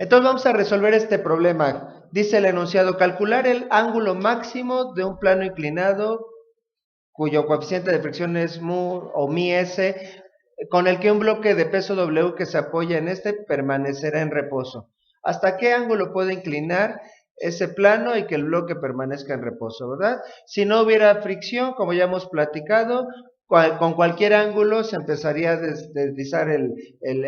Entonces vamos a resolver este problema. Dice el enunciado, calcular el ángulo máximo de un plano inclinado cuyo coeficiente de fricción es mu o mi s, con el que un bloque de peso W que se apoya en este permanecerá en reposo. ¿Hasta qué ángulo puede inclinar ese plano y que el bloque permanezca en reposo, verdad? Si no hubiera fricción, como ya hemos platicado, con cualquier ángulo se empezaría a deslizar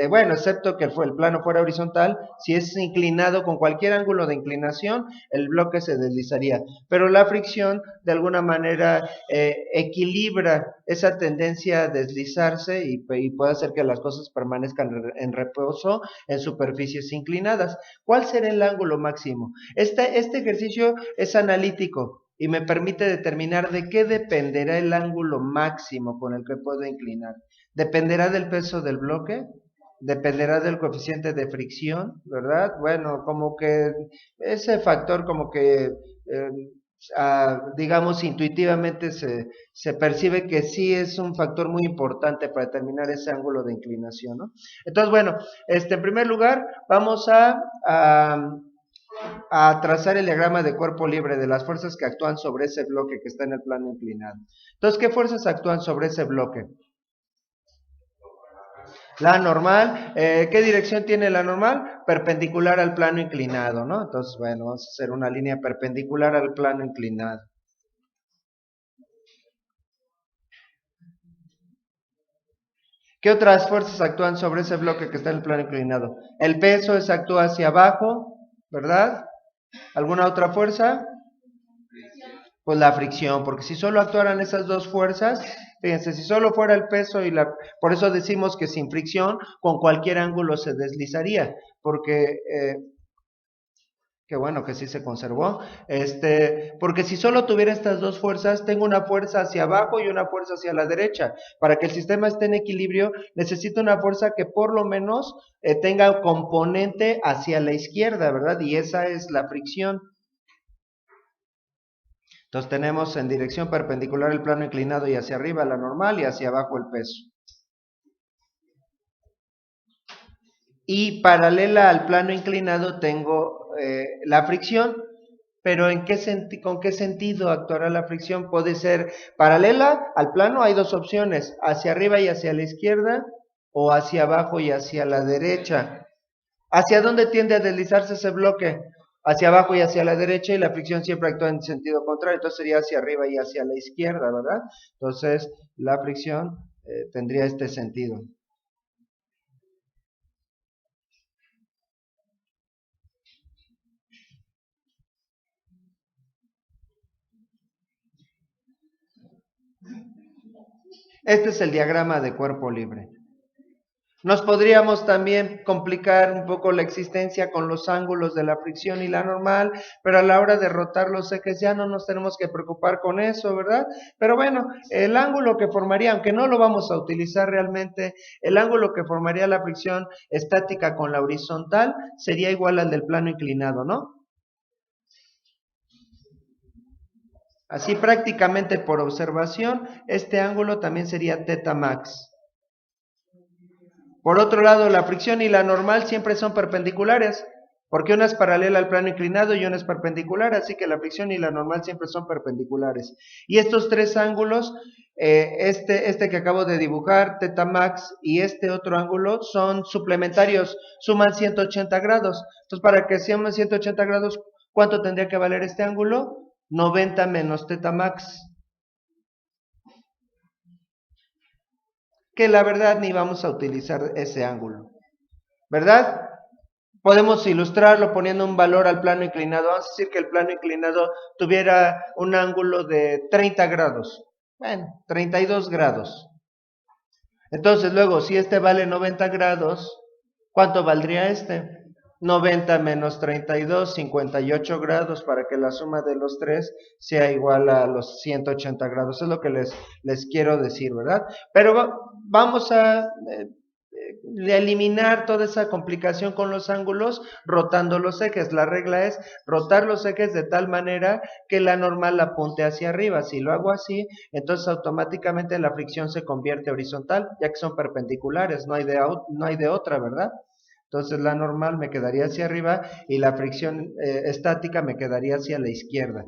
bueno, excepto que el plano fuera horizontal, si es inclinado con cualquier ángulo de inclinación, el bloque se deslizaría. Pero la fricción, de alguna manera, equilibra esa tendencia a deslizarse y puede hacer que las cosas permanezcan en reposo en superficies inclinadas. ¿Cuál será el ángulo máximo? Este ejercicio es analítico y me permite determinar de qué dependerá el ángulo máximo con el que puedo inclinar. ¿Dependerá del peso del bloque? ¿Dependerá del coeficiente de fricción? ¿Verdad? Bueno, como que ese factor como que, digamos, intuitivamente se percibe que sí es un factor muy importante para determinar ese ángulo de inclinación, ¿no? Entonces, bueno, en primer lugar, vamos a trazar el diagrama de cuerpo libre de las fuerzas que actúan sobre ese bloque que está en el plano inclinado. Entonces, ¿qué fuerzas actúan sobre ese bloque? La normal, ¿qué dirección tiene la normal? Perpendicular al plano inclinado, ¿no? Entonces, bueno, vamos a hacer una línea perpendicular al plano inclinado. ¿Qué otras fuerzas actúan sobre ese bloque que está en el plano inclinado? El peso actúa hacia abajo, ¿verdad? ¿Alguna otra fuerza? Pues la fricción, porque si solo actuaran esas dos fuerzas, fíjense, si solo fuera el peso por eso decimos que sin fricción, con cualquier ángulo se deslizaría, porque, qué bueno que sí se conservó, porque si solo tuviera estas dos fuerzas, tengo una fuerza hacia abajo y una fuerza hacia la derecha. Para que el sistema esté en equilibrio, necesito una fuerza que por lo menos tenga componente hacia la izquierda, ¿verdad? Y esa es la fricción. Entonces tenemos en dirección perpendicular el plano inclinado y hacia arriba la normal y hacia abajo el peso. Y paralela al plano inclinado tengo la fricción, pero ¿con qué sentido actuará la fricción? Puede ser paralela al plano, hay dos opciones, hacia arriba y hacia la izquierda o hacia abajo y hacia la derecha. ¿Hacia dónde tiende a deslizarse ese bloque? Hacia abajo y hacia la derecha, y la fricción siempre actúa en sentido contrario, entonces sería hacia arriba y hacia la izquierda, ¿verdad? Entonces la fricción tendría este sentido. Este es el diagrama de cuerpo libre. Nos podríamos también complicar un poco la existencia con los ángulos de la fricción y la normal, pero a la hora de rotar los ejes ya no nos tenemos que preocupar con eso, ¿verdad? Pero bueno, el ángulo que formaría, aunque no lo vamos a utilizar realmente, el ángulo que formaría la fricción estática con la horizontal sería igual al del plano inclinado, ¿no? Así prácticamente por observación, este ángulo también sería θ max. Por otro lado, la fricción y la normal siempre son perpendiculares, porque una es paralela al plano inclinado y una es perpendicular, así que la fricción y la normal siempre son perpendiculares. Y estos tres ángulos, este que acabo de dibujar, θ max, y este otro ángulo son suplementarios, suman 180 grados. Entonces, para que sean 180 grados, ¿cuánto tendría que valer este ángulo? 90 menos θ max. Que la verdad ni vamos a utilizar ese ángulo, ¿verdad? Podemos ilustrarlo poniendo un valor al plano inclinado. Vamos a decir que el plano inclinado tuviera un ángulo de 30 grados. Bueno, 32 grados. Entonces, luego, si este vale 90 grados, ¿cuánto valdría este? 90 menos 32, 58 grados, para que la suma de los tres sea igual a los 180 grados. Es lo que les quiero decir, ¿verdad? Pero vamos a eliminar toda esa complicación con los ángulos rotando los ejes. La regla es rotar los ejes de tal manera que la normal apunte hacia arriba. Si lo hago así, entonces automáticamente la fricción se convierte horizontal, ya que son perpendiculares, no hay de otra, ¿verdad? Entonces la normal me quedaría hacia arriba y la fricción estática me quedaría hacia la izquierda.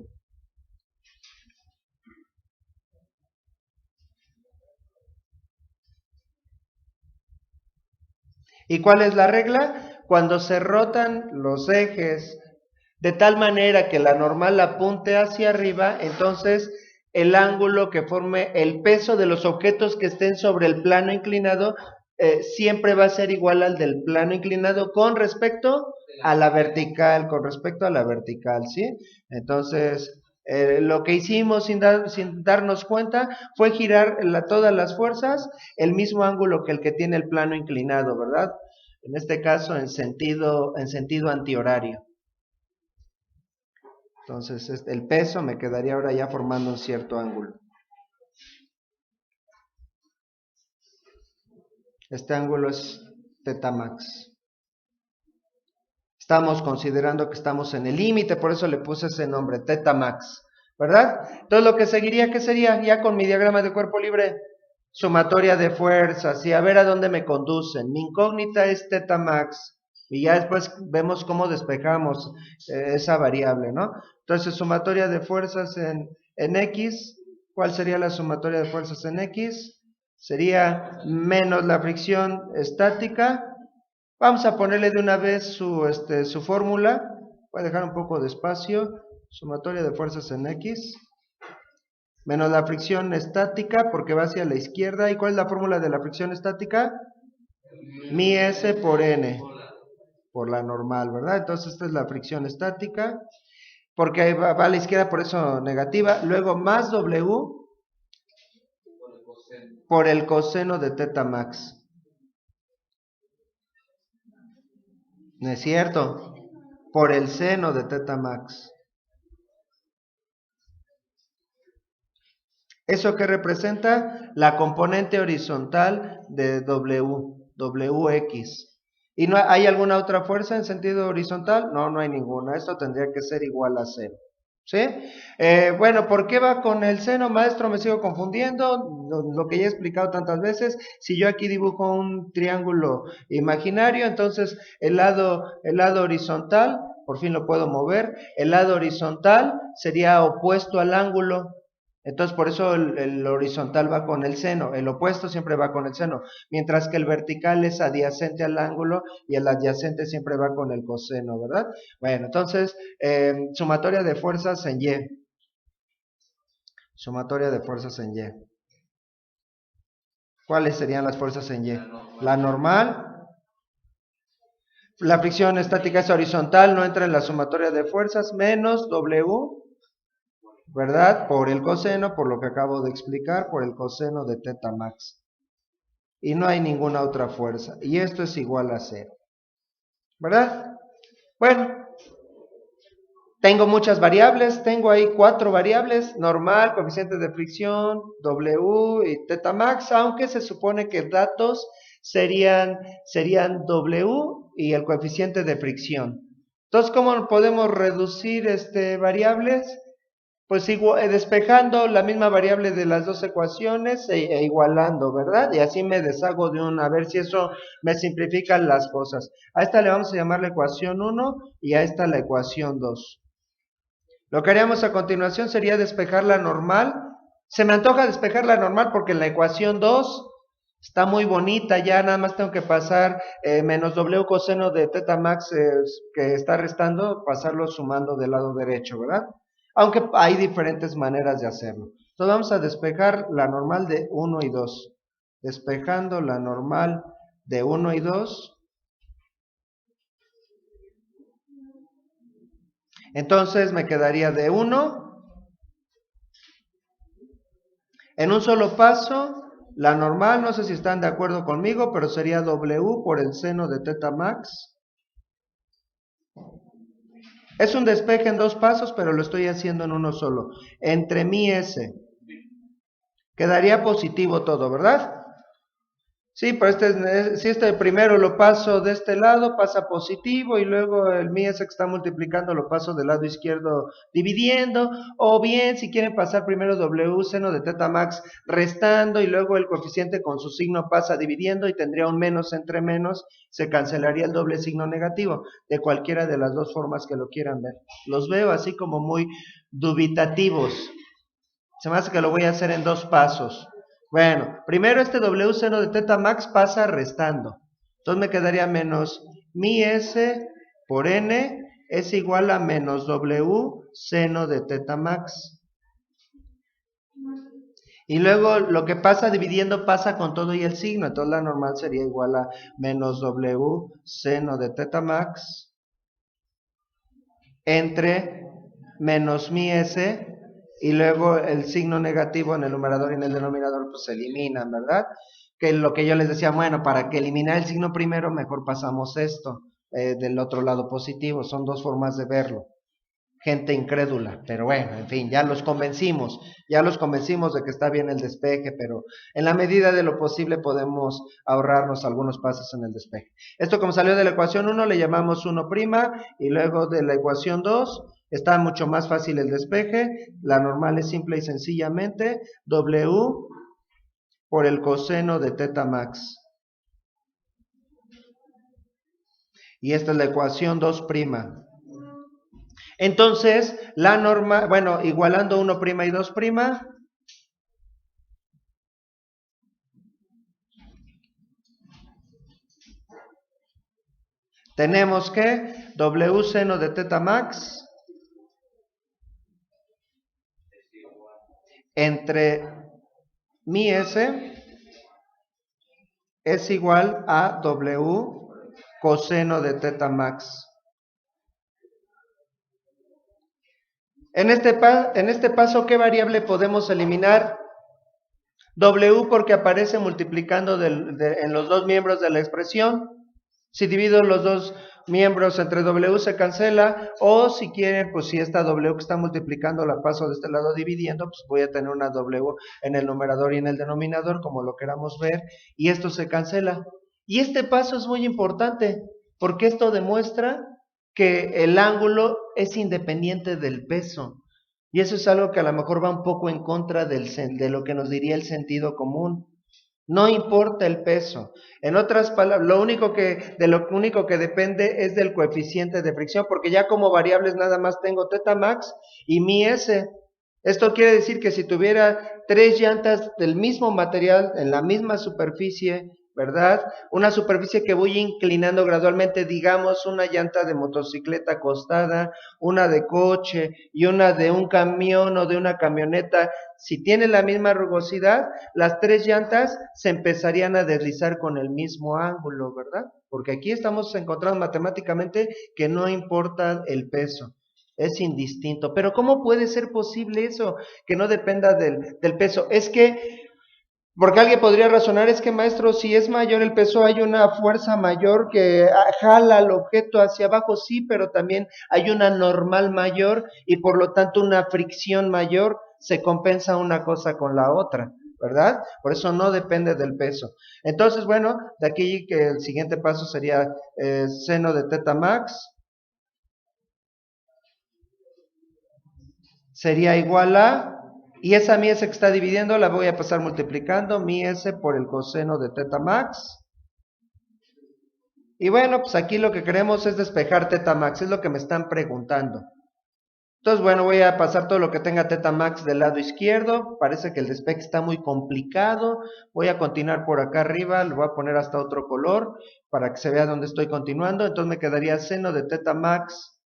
¿Y cuál es la regla? Cuando se rotan los ejes de tal manera que la normal apunte hacia arriba, entonces el ángulo que forme el peso de los objetos que estén sobre el plano inclinado siempre va a ser igual al del plano inclinado con respecto a la vertical, ¿sí? Entonces, lo que hicimos sin darnos cuenta fue girar todas las fuerzas el mismo ángulo que el que tiene el plano inclinado, ¿verdad? En este caso en sentido antihorario. Entonces, el peso me quedaría ahora ya formando un cierto ángulo. Este ángulo es θ max. Estamos considerando que estamos en el límite, por eso le puse ese nombre, θ max, ¿verdad? Entonces, lo que seguiría, ¿qué sería? Ya con mi diagrama de cuerpo libre, sumatoria de fuerzas, y a ver a dónde me conducen. Mi incógnita es θ max, y ya después vemos cómo despejamos esa variable, ¿no? Entonces, sumatoria de fuerzas en X, ¿cuál sería la sumatoria de fuerzas en X? Sería menos la fricción estática. Vamos a ponerle de una vez su fórmula. Voy a dejar un poco de espacio. Sumatoria de fuerzas en X. Menos la fricción estática, porque va hacia la izquierda. ¿Y cuál es la fórmula de la fricción estática? Mi S por N. Por la normal, ¿verdad? Entonces esta es la fricción estática. Porque va a la izquierda, por eso negativa. Luego más W por el coseno de θ max. ¿No es cierto? Por el seno de θ max. ¿Eso qué representa? La componente horizontal de Wx. ¿Y no hay alguna otra fuerza en sentido horizontal? No, no hay ninguna. Esto tendría que ser igual a 0. ¿Sí? Bueno, ¿por qué va con el seno, maestro? Me sigo confundiendo. Lo que ya he explicado tantas veces. Si yo aquí dibujo un triángulo imaginario, entonces el lado horizontal, por fin lo puedo mover, el lado horizontal sería opuesto al ángulo. Entonces, por eso el horizontal va con el seno, el opuesto siempre va con el seno, mientras que el vertical es adyacente al ángulo y el adyacente siempre va con el coseno, ¿verdad? Bueno, entonces, sumatoria de fuerzas en Y. Sumatoria de fuerzas en Y. ¿Cuáles serían las fuerzas en Y? La normal. La fricción estática es horizontal, no entra en la sumatoria de fuerzas, menos W, ¿verdad? Por el coseno, por lo que acabo de explicar, por el coseno de θ max. Y no hay ninguna otra fuerza. Y esto es igual a 0. ¿Verdad? Bueno, tengo muchas variables. Tengo ahí 4 variables. Normal, coeficiente de fricción, W y θ max. Aunque se supone que datos serían W y el coeficiente de fricción. Entonces, ¿cómo podemos reducir variables? Pues despejando la misma variable de las dos ecuaciones e igualando, ¿verdad? Y así me deshago de una, a ver si eso me simplifica las cosas. A esta le vamos a llamar la ecuación 1 y a esta la ecuación 2. Lo que haríamos a continuación sería despejar la normal. Se me antoja despejar la normal porque en la ecuación 2 está muy bonita, ya nada más tengo que pasar menos W coseno de θ max que está restando, pasarlo sumando del lado derecho, ¿verdad? Aunque hay diferentes maneras de hacerlo. Entonces vamos a despejar la normal de 1 y 2. Despejando la normal de 1 y 2. Entonces me quedaría de 1. En un solo paso, la normal, no sé si están de acuerdo conmigo, pero sería W por el seno de θ max. Es un despeje en 2 pasos, pero lo estoy haciendo en uno solo. Entre mi S. Quedaría positivo todo, ¿verdad? Sí, pero si este primero lo paso de este lado, pasa positivo y luego el mi ese que está multiplicando lo paso del lado izquierdo dividiendo, o bien si quieren pasar primero W seno de teta max restando y luego el coeficiente con su signo pasa dividiendo y tendría un menos entre menos, se cancelaría el doble signo negativo, de cualquiera de las dos formas que lo quieran ver. Los veo así como muy dubitativos. Se me hace que lo voy a hacer en dos pasos. Bueno, primero este W seno de teta max pasa restando. Entonces me quedaría menos mi S por N es igual a menos W seno de teta max. Y luego lo que pasa dividiendo pasa con todo y el signo. Entonces la normal sería igual a menos W seno de teta max entre menos mi S y luego el signo negativo en el numerador y en el denominador pues se eliminan, ¿verdad? Que lo que yo les decía, bueno, para que eliminar el signo primero, mejor pasamos esto del otro lado positivo. Son dos formas de verlo. Gente incrédula, pero bueno, en fin, ya los convencimos de que está bien el despeje, pero en la medida de lo posible podemos ahorrarnos algunos pasos en el despeje. Esto como salió de la ecuación 1 le llamamos 1' y luego de la ecuación 2 está mucho más fácil el despeje, la normal es simple y sencillamente W por el coseno de teta max. Y esta es la ecuación 2'. Entonces, la norma, bueno, igualando 1' y 2', tenemos que W seno de teta max entre mi S es igual a W coseno de teta max. En este paso, ¿qué variable podemos eliminar? W porque aparece multiplicando en los dos miembros de la expresión. Si divido los dos miembros entre W se cancela, o si quieren, pues si esta W que está multiplicando la paso de este lado dividiendo, pues voy a tener una W en el numerador y en el denominador, como lo queramos ver, y esto se cancela. Y este paso es muy importante, porque esto demuestra que el ángulo es independiente del peso. Y eso es algo que a lo mejor va un poco en contra de lo que nos diría el sentido común. No importa el peso. En otras palabras, de lo único que depende es del coeficiente de fricción, porque ya como variables nada más tengo teta max y mi S. Esto quiere decir que si tuviera tres llantas del mismo material, en la misma superficie, ¿verdad? Una superficie que voy inclinando gradualmente, digamos una llanta de motocicleta acostada, una de coche y una de un camión o de una camioneta, si tienen la misma rugosidad, las tres llantas se empezarían a deslizar con el mismo ángulo, ¿verdad? Porque aquí estamos encontrando matemáticamente que no importa el peso. Es indistinto. Pero ¿cómo puede ser posible eso? Que no dependa del peso. Es que, porque alguien podría razonar, es que maestro, si es mayor el peso, hay una fuerza mayor que jala al objeto hacia abajo, sí, pero también hay una normal mayor y por lo tanto una fricción mayor, se compensa una cosa con la otra, ¿verdad? Por eso no depende del peso. Entonces, bueno, de aquí que el siguiente paso sería seno de teta max, sería igual a, y esa mi S que está dividiendo la voy a pasar multiplicando, mi S por el coseno de teta max. Y bueno, pues aquí lo que queremos es despejar teta max, es lo que me están preguntando. Entonces, bueno, voy a pasar todo lo que tenga teta max del lado izquierdo. Parece que el despeje está muy complicado. Voy a continuar por acá arriba, lo voy a poner hasta otro color para que se vea dónde estoy continuando. Entonces me quedaría seno de teta max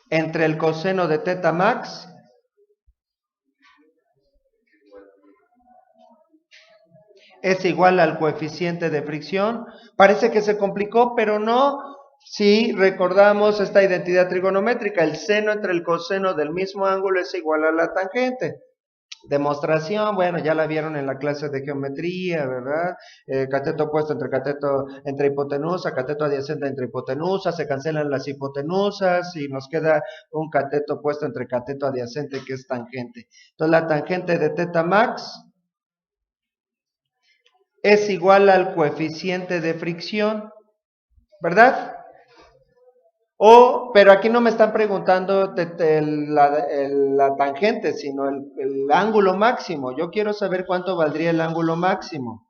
entre el coseno de teta max es igual al coeficiente de fricción. Parece que se complicó, pero no. Si recordamos esta identidad trigonométrica, el seno entre el coseno del mismo ángulo es igual a la tangente. Demostración, bueno, ya la vieron en la clase de geometría, ¿verdad? Cateto opuesto entre cateto, entre hipotenusa, cateto adyacente entre hipotenusa, se cancelan las hipotenusas y nos queda un cateto opuesto entre cateto adyacente que es tangente. Entonces la tangente de teta max es igual al coeficiente de fricción, ¿verdad? Pero aquí no me están preguntando la tangente, sino el ángulo máximo. Yo quiero saber cuánto valdría el ángulo máximo.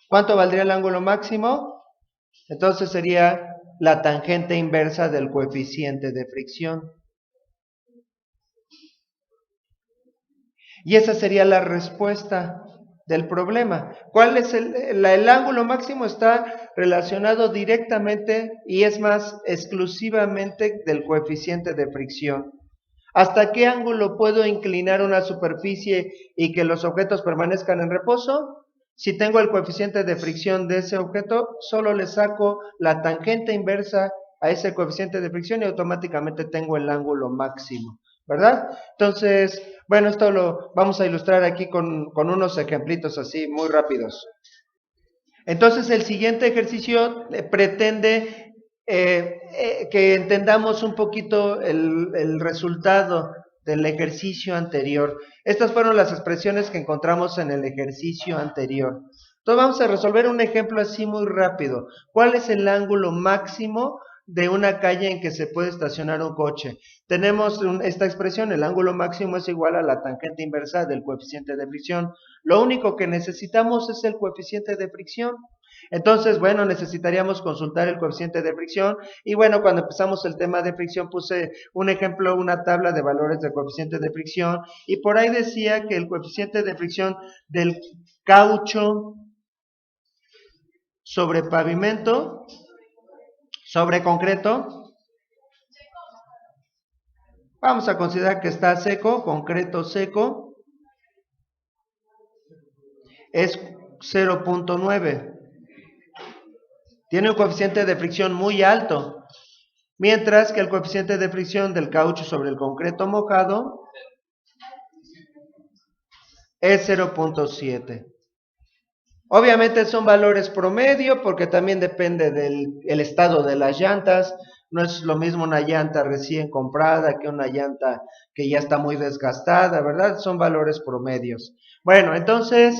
¿Cuánto valdría el ángulo máximo? Entonces sería la tangente inversa del coeficiente de fricción. Y esa sería la respuesta del problema. ¿Cuál es el ángulo máximo? Está relacionado directamente y es más exclusivamente del coeficiente de fricción. ¿Hasta qué ángulo puedo inclinar una superficie y que los objetos permanezcan en reposo? Si tengo el coeficiente de fricción de ese objeto, solo le saco la tangente inversa a ese coeficiente de fricción y automáticamente tengo el ángulo máximo, ¿verdad? Entonces, bueno, esto lo vamos a ilustrar aquí con unos ejemplitos así muy rápidos. Entonces, el siguiente ejercicio pretende que entendamos un poquito el resultado del ejercicio anterior. Estas fueron las expresiones que encontramos en el ejercicio anterior. Entonces vamos a resolver un ejemplo así muy rápido. ¿Cuál es el ángulo máximo de una calle en que se puede estacionar un coche? Tenemos esta expresión, el ángulo máximo es igual a la tangente inversa del coeficiente de fricción. Lo único que necesitamos es el coeficiente de fricción. Entonces, bueno, necesitaríamos consultar el coeficiente de fricción y bueno, cuando empezamos el tema de fricción puse un ejemplo, una tabla de valores del coeficiente de fricción y por ahí decía que el coeficiente de fricción del caucho sobre pavimento, sobre concreto, vamos a considerar que está seco, concreto seco, es 0.9. Tiene un coeficiente de fricción muy alto, mientras que el coeficiente de fricción del caucho sobre el concreto mojado es 0.7. Obviamente son valores promedio porque también depende del estado de las llantas. No es lo mismo una llanta recién comprada que una llanta que ya está muy desgastada, ¿verdad? Son valores promedios. Bueno, entonces,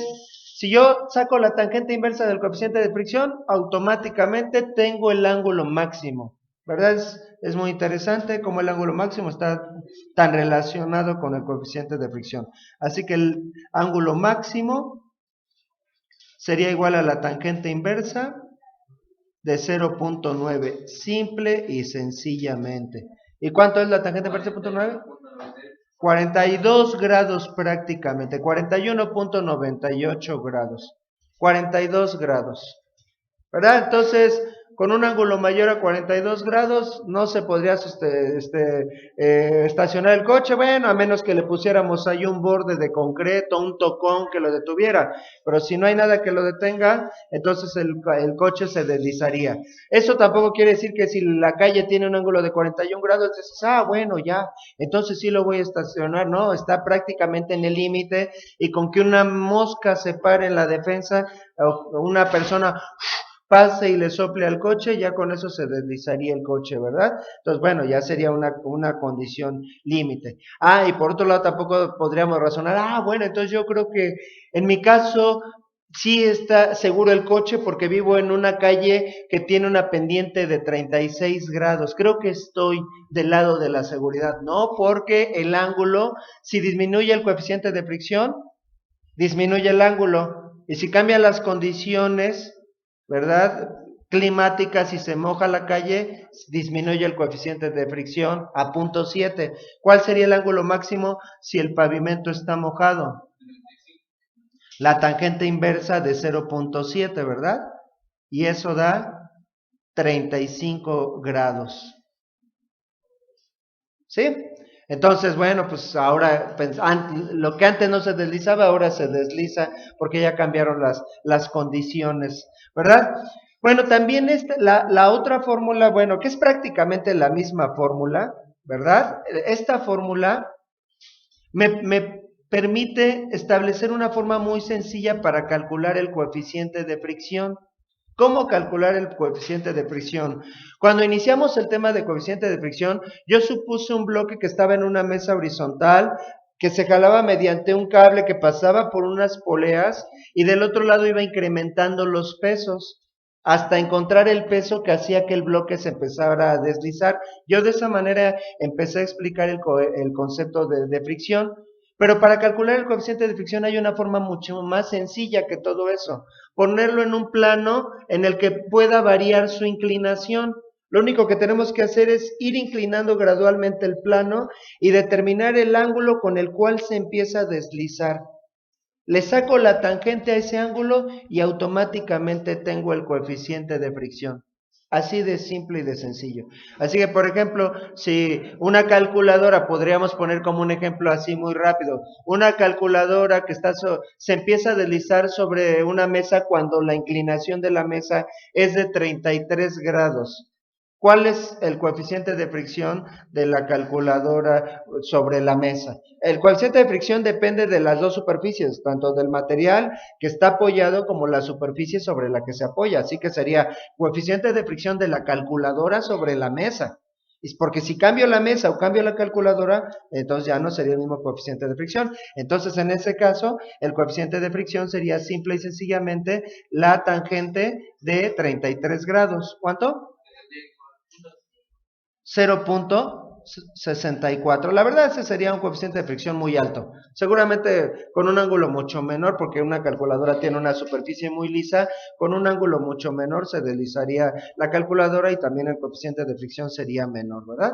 si yo saco la tangente inversa del coeficiente de fricción, automáticamente tengo el ángulo máximo, ¿verdad? Es muy interesante cómo el ángulo máximo está tan relacionado con el coeficiente de fricción. Así que el ángulo máximo sería igual a la tangente inversa de 0.9, simple y sencillamente. ¿Y cuánto es la tangente inversa de 0.9? 42 grados prácticamente, 41.98 grados, 42 grados, ¿verdad? Entonces, con un ángulo mayor a 42 grados no se podría estacionar el coche, bueno, a menos que le pusiéramos ahí un borde de concreto, un tocón que lo detuviera, pero si no hay nada que lo detenga, entonces el coche se deslizaría. Eso tampoco quiere decir que si la calle tiene un ángulo de 41 grados, dices, bueno, ya, entonces sí lo voy a estacionar, no, está prácticamente en el límite y con que una mosca se pare en la defensa, o una persona pase y le sople al coche, ya con eso se deslizaría el coche, ¿verdad? Entonces, bueno, ya sería una condición límite. Y por otro lado tampoco podríamos razonar, bueno, entonces yo creo que en mi caso sí está seguro el coche porque vivo en una calle que tiene una pendiente de 36 grados. Creo que estoy del lado de la seguridad. No, porque el ángulo, si disminuye el coeficiente de fricción, disminuye el ángulo. Y si cambian las condiciones, ¿verdad? Climáticas, si se moja la calle, disminuye el coeficiente de fricción a 0.7. ¿Cuál sería el ángulo máximo si el pavimento está mojado? La tangente inversa de 0.7, ¿verdad? Y eso da 35 grados. ¿Sí? Entonces, bueno, pues ahora, lo que antes no se deslizaba, ahora se desliza porque ya cambiaron las condiciones, ¿verdad? Bueno, también la otra fórmula, bueno, que es prácticamente la misma fórmula, ¿verdad? Esta fórmula me permite establecer una forma muy sencilla para calcular el coeficiente de fricción. ¿Cómo calcular el coeficiente de fricción? Cuando iniciamos el tema de coeficiente de fricción, yo supuse un bloque que estaba en una mesa horizontal, que se jalaba mediante un cable que pasaba por unas poleas y del otro lado iba incrementando los pesos hasta encontrar el peso que hacía que el bloque se empezara a deslizar. Yo de esa manera empecé a explicar el concepto de fricción, pero para calcular el coeficiente de fricción hay una forma mucho más sencilla que todo eso. Ponerlo en un plano en el que pueda variar su inclinación. Lo único que tenemos que hacer es ir inclinando gradualmente el plano y determinar el ángulo con el cual se empieza a deslizar. Le saco la tangente a ese ángulo y automáticamente tengo el coeficiente de fricción. Así de simple y de sencillo. Así que, por ejemplo, si una calculadora, podríamos poner como un ejemplo así muy rápido, una calculadora que se empieza a deslizar sobre una mesa cuando la inclinación de la mesa es de 33 grados. ¿Cuál es el coeficiente de fricción de la calculadora sobre la mesa? El coeficiente de fricción depende de las dos superficies, tanto del material que está apoyado como la superficie sobre la que se apoya. Así que sería coeficiente de fricción de la calculadora sobre la mesa. Porque si cambio la mesa o cambio la calculadora, entonces ya no sería el mismo coeficiente de fricción. Entonces, en ese caso, el coeficiente de fricción sería simple y sencillamente la tangente de 33 grados. ¿Cuánto? 0.64. La verdad, ese sería un coeficiente de fricción muy alto. Seguramente con un ángulo mucho menor, porque una calculadora tiene una superficie muy lisa, con un ángulo mucho menor se deslizaría la calculadora y también el coeficiente de fricción sería menor, ¿verdad?